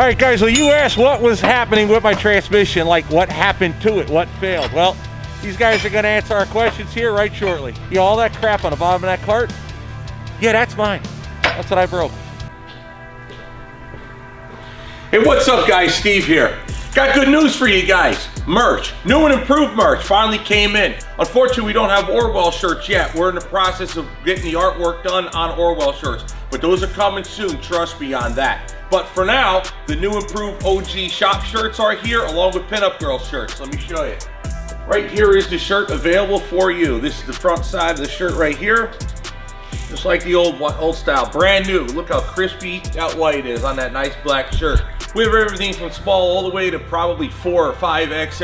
right, guys, well, you asked what was happening with my transmission, like what happened to it, what failed. Well, these guys are gonna answer our questions here right shortly. You know, all that crap on the bottom of that cart? Yeah, that's mine. That's what I broke. Hey, what's up, guys? Steve here. Got good news for you guys. Merch, new and improved merch finally came in. Unfortunately, we don't have Orwell shirts yet. We're in the process of getting the artwork done on Orwell shirts, but those are coming soon, trust me on that. But for now, the new improved OG shop shirts are here along with pinup girl shirts. Let me show you. Right here is the shirt available for you. This is the front side of the shirt right here. Just like the old style, brand new. Look how crispy that white is on that nice black shirt. We have everything from small all the way to probably 4 or 5 XL.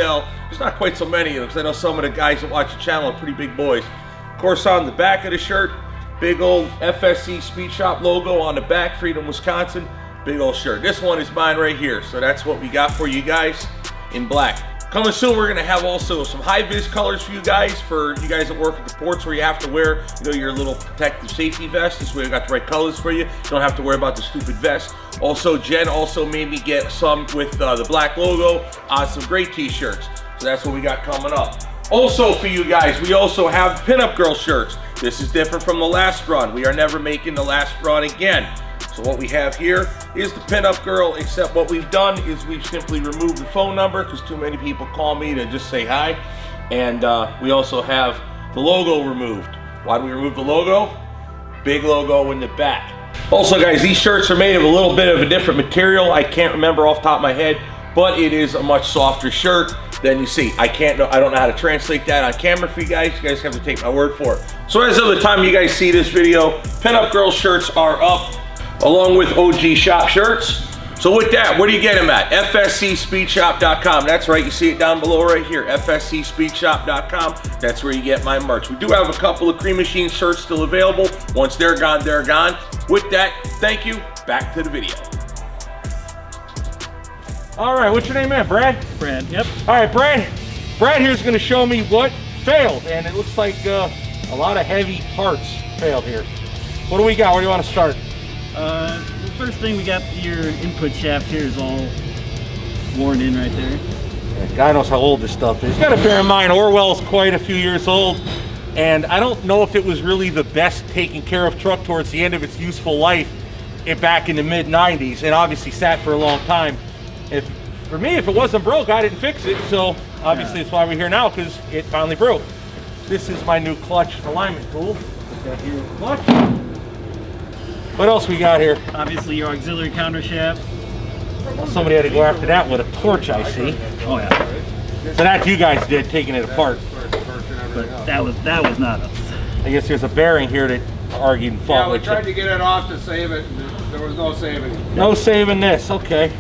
There's not quite so many of them because I know some of the guys that watch the channel are pretty big boys. Of course, on the back of the shirt, big old FSC Speed Shop logo on the back, Freedom, Wisconsin. Big old shirt. This one is mine right here. So that's what we got for you guys in black. Coming soon, we're gonna have also some high-vis colors for you guys that work at the ports where you have to wear, you know, your little protective safety vest. This way we got the right colors for you. You don't have to worry about the stupid vest. Also, Jen also made me get some with the black logo on some great t-shirts. So that's what we got coming up. Also for you guys, we also have pinup girl shirts. This is different from the last run. We are never making the last run again. So what we have here is the pinup girl, except what we've done is we've simply removed the phone number because too many people call me to just say hi. And we also have the logo removed. Why do we remove the logo? Big logo in the back. Also, guys, these shirts are made of a little bit of a different material. I can't remember off the top of my head, but it is a much softer shirt than you see. I don't know how to translate that on camera for you guys. You guys have to take my word for it. So as of the time you guys see this video, pinup girl shirts are up, along with OG shop shirts. So with that, where do you get them at? FSCSpeedShop.com. That's right, you see it down below right here, FSCSpeedShop.com. That's where you get my merch. We do have a couple of Cream Machine shirts still available. Once they're gone, they're gone. With that, thank you. Back to the video. All right, what's your name, man? Brad? Brad, yep. All right, Brad here's gonna show me what failed, and it looks like a lot of heavy parts failed here. What do we got? Where do you want to start? The first thing we got, your input shaft here is all worn in right there. Yeah, God knows how old this stuff is. You gotta bear in mind, Orwell's quite a few years old, and I don't know if it was really the best taken care of truck towards the end of its useful life back in the mid-90s, and obviously sat for a long time. For me, if it wasn't broke, I didn't fix it, so obviously that's why we're here now, because it finally broke. This is my new clutch alignment tool. Put that here in the clutch. What else we got here? Obviously your auxiliary counter shaft. Well, somebody had to go after that with a torch, I see. Oh yeah. So that's you guys did, taking it apart. But that was not us. I guess there's a bearing here that argued and fought. Yeah, we tried to get it off to save it, and there was no saving. No saving this, okay.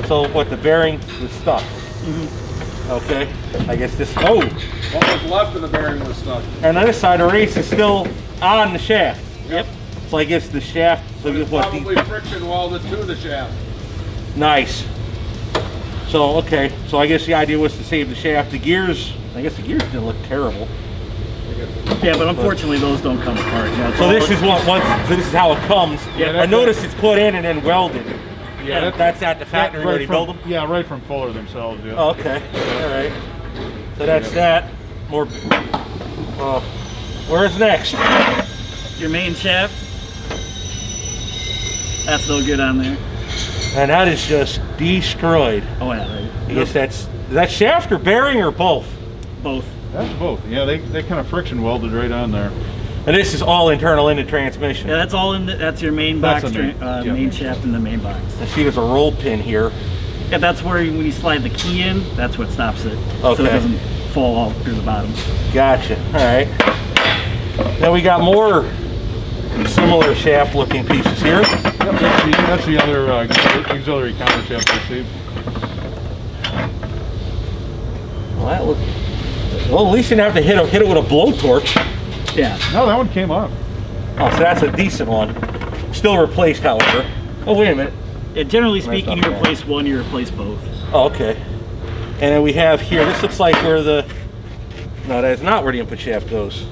So what, the bearing was stuck? Mm-hmm. Okay, I guess this, oh! What was left of the bearing was stuck. And the other side, the race is still on the shaft. Yep. So I guess the shaft, so It's what, probably friction welded to the shaft. Nice. So, okay, so I guess the idea was to save the shaft. The gears, I guess the gears didn't look terrible. Yeah, but unfortunately those don't come apart. Yeah, so this is so this is how it comes. Yeah, I noticed it's put in and then welded. Yeah, that's at the factory where they build them? Yeah, right from Fuller themselves, yeah. Oh, okay, all right. So that's that. More, where's next? Your main shaft. That's no good on there. And that is just destroyed. Oh yeah, right. I guess is that shaft or bearing or both? Both. That's both. Yeah, they kind of friction welded right on there. And this is all internal in the transmission. Yeah, that's all in that's your main box, yeah. main shaft in the main box. I see there's a roll pin here. Yeah, that's where when you slide the key in, that's what stops it. Okay. So it doesn't fall all through the bottom. Gotcha, all right. Then we got more similar shaft looking pieces here. Yep, that's the other auxiliary counter shaft received. Well, at least you didn't have to hit it with a blowtorch. Yeah. No, that one came off. Oh, so that's a decent one. Still replaced, however. Oh, wait a minute. Yeah, generally speaking, you replace one, you replace both. Oh, okay. And then we have here, this looks like where the, no, that's not where the input shaft goes.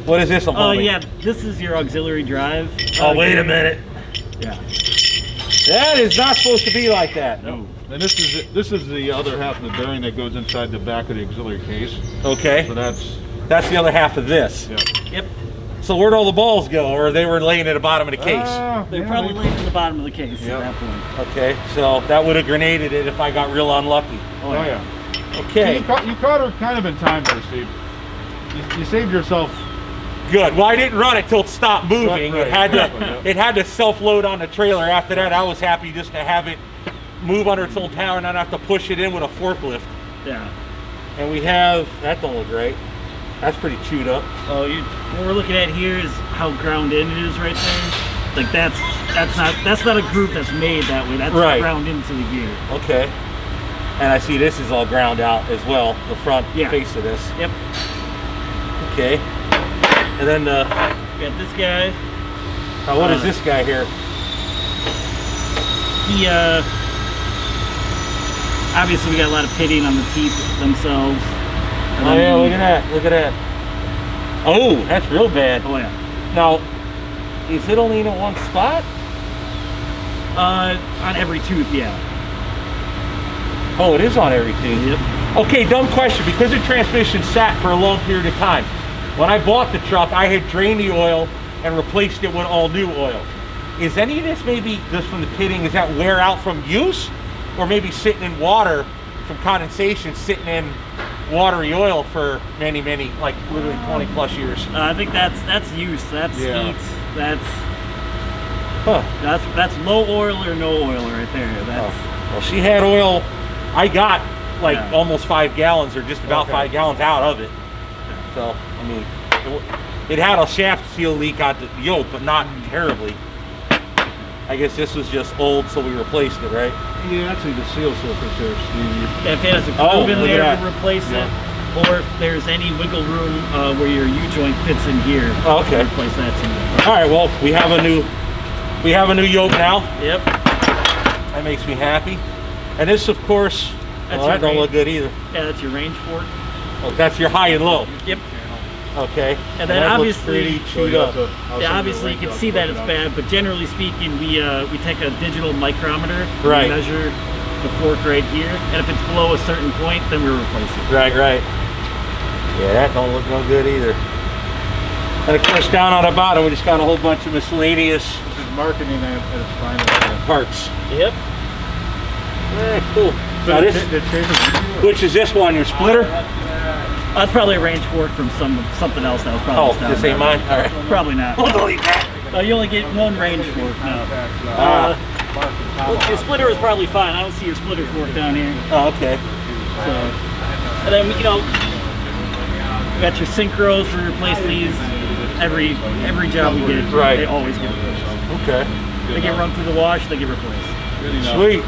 What is this? Oh, yeah, this is your auxiliary drive. Oh, wait a minute. Yeah. That is not supposed to be like that. No. And this is the other half of the bearing that goes inside the back of the auxiliary case. Okay. So that's the other half of this. yeah. Yep. So where'd all the balls go? Or they were laying at the bottom of the case? They're probably laying in the bottom of the case at that point. Okay, so that would have grenaded it if I got real unlucky. Oh yeah. Okay. You caught her kind of in time there, Steve. You saved yourself. Good. Well, I didn't run it till it stopped moving. Right, It had to exactly, yeah. it had to self-load on the trailer. After that, I was happy just to have it move under its own power and not have to push it in with a forklift. Yeah. And we have, that don't look right. That's pretty chewed up. Oh, what we're looking at here is how ground in it is right there. Like that's not a groove that's made that way. That's Right. ground into the gear. Okay. And I see this is all ground out as well, the front face of this. Yep. Okay. And then We got this guy. now what is this guy here? He obviously we got a lot of pitting on the teeth themselves. And Oh then yeah, look at that. Look at that. Oh, that's real bad. Oh yeah. Now, is it only in one spot? On every tooth, yeah. Oh, it is on everything. Yep. Okay, dumb question. Because the transmission sat for a long period of time, when I bought the truck, I had drained the oil and replaced it with all new oil. Is any of this maybe just from the pitting, is that wear out from use? Or maybe sitting in water from condensation, sitting in watery oil for many, like literally 20 plus years? I think that's use. That's Yeah. heat. That's low oil or no oil right there. That's Well, she had oil. I got like Yeah. almost 5 gallons or just about Okay. 5 gallons out of it. So, I mean, it had a shaft seal leak out the yoke, but not terribly. I guess this was just old, so we replaced it, right? Yeah, actually the seal surface there, Steve. if it has a Oh, groove in look at there that. to replace it, or if there's any wiggle room where your U-joint fits in here, Oh, okay. replace that too. All right, well, we have a new yoke now. Yep. That makes me happy. And this, of course, That's well, your that don't range. look good either. Yeah, that's your range fork. Oh, that's your high and low. Yep. Okay. And then that looks obviously- pretty chewed up. Yeah, obviously you can see that it's bad, but generally speaking, we take a digital micrometer, Right. we measure the fork right here, and if it's below a certain point, then we replace it. Right. Yeah, that don't look no good either. And of course, down on the bottom, we just got a whole bunch of miscellaneous This is marketing at its finest. parts. Yep. Very cool. Now this, which is this one? Your splitter? That's probably a range fork from something else that was probably Oh, just down this ain't there. mine. All right. Probably not. We'll delete that. You only get one range fork now. Your splitter is probably fine. I don't see your splitter fork down here. Oh, okay. So, and then we got your synchros. We replace these every job we get. Right. They always get replaced. Okay. They get run through the wash. They get replaced. Sweet.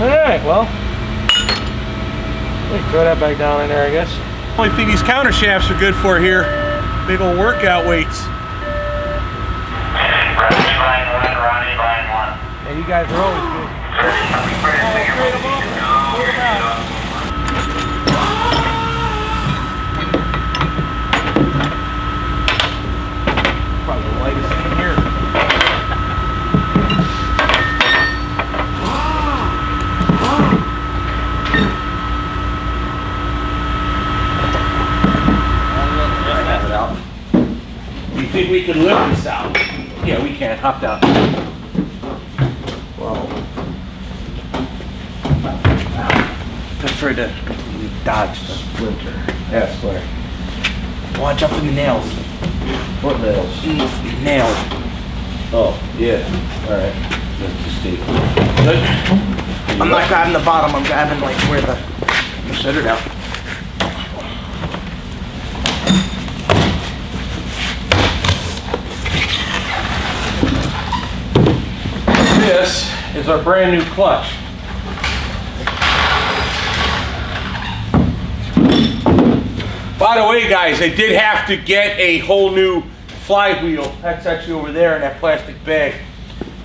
All right. Well, let me throw that back down in there, I guess. Only thing these counter shafts are good for here, big old workout weights. Line 1, Ronnie, line 1. And you guys are always good. Probably the lightest thing here. You think we can lift this out? Yeah, we can. Hop down. Well, prefer to dodge the splinter. yeah, splinter. Watch out for the nails. What nails? Nails. Oh, yeah. All right. Let's just see. Good. I'm not grabbing the bottom, I'm grabbing like where the shitter down. This is our brand new clutch. By the way, guys, I did have to get a whole new flywheel. That's actually over there in that plastic bag.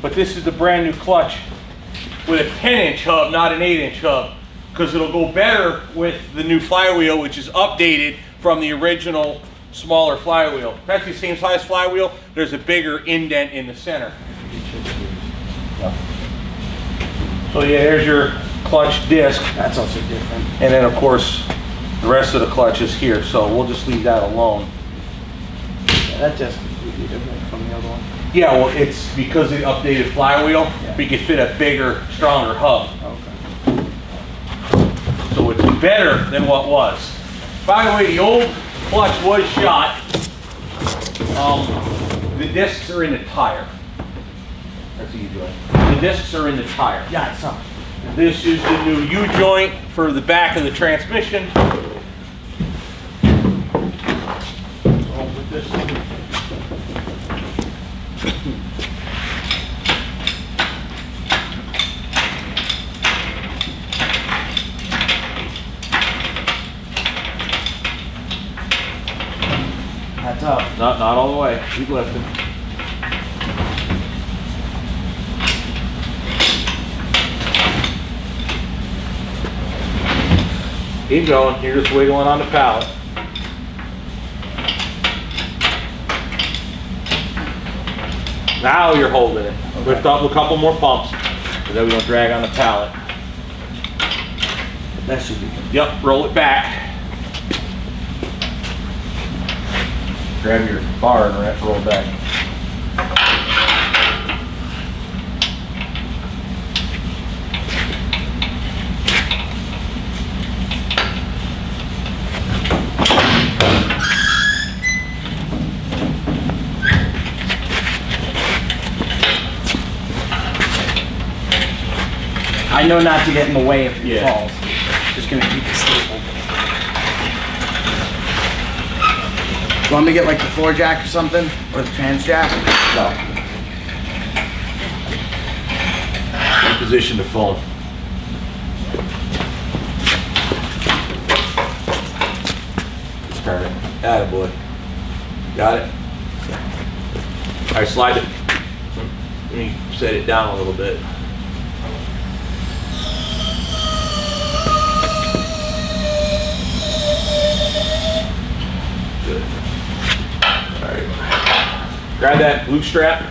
But this is the brand new clutch with a 10-inch hub, not an 8-inch hub, because it'll go better with the new flywheel, which is updated from the original smaller flywheel. It's actually the same size flywheel. There's a bigger indent in the center. So yeah, there's your clutch disc. That's also different. And then of course, the rest of the clutch is here, so we'll just leave that alone. Yeah, that just completely different from the other one. Yeah, well, it's because of the updated flywheel, Yeah. we could fit a bigger, stronger hub. Okay. So it's better than what was. By the way, the old clutch was shot. The discs are in the tire. That's what you're doing. The discs are in the tire. Yeah, it's up. This is the new U-joint for the back of the transmission. With this. That's up. Not all the way. Keep lifting. Keep going. You're just wiggling on the pallet. Now you're holding it. Lift up a couple more pumps, so that we don't drag on the pallet. That should be good. Yep, roll it back. Grab your bar and roll it back. I know not to get in the way if it Yeah. falls. Just gonna keep it stable. You want me to get like the floor jack or something? Or the trans jack? No. Position the phone. Start it. Attaboy. Got it? All right, slide it. Let me set it down a little bit. Good. All right. Grab that blue strap.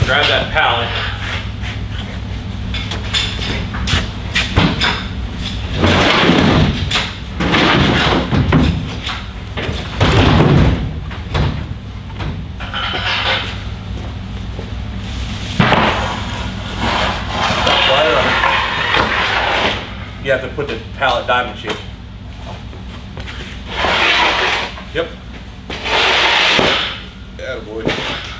Grab that pallet. You have to put the pallet diamond shape. Yep. Attaboy.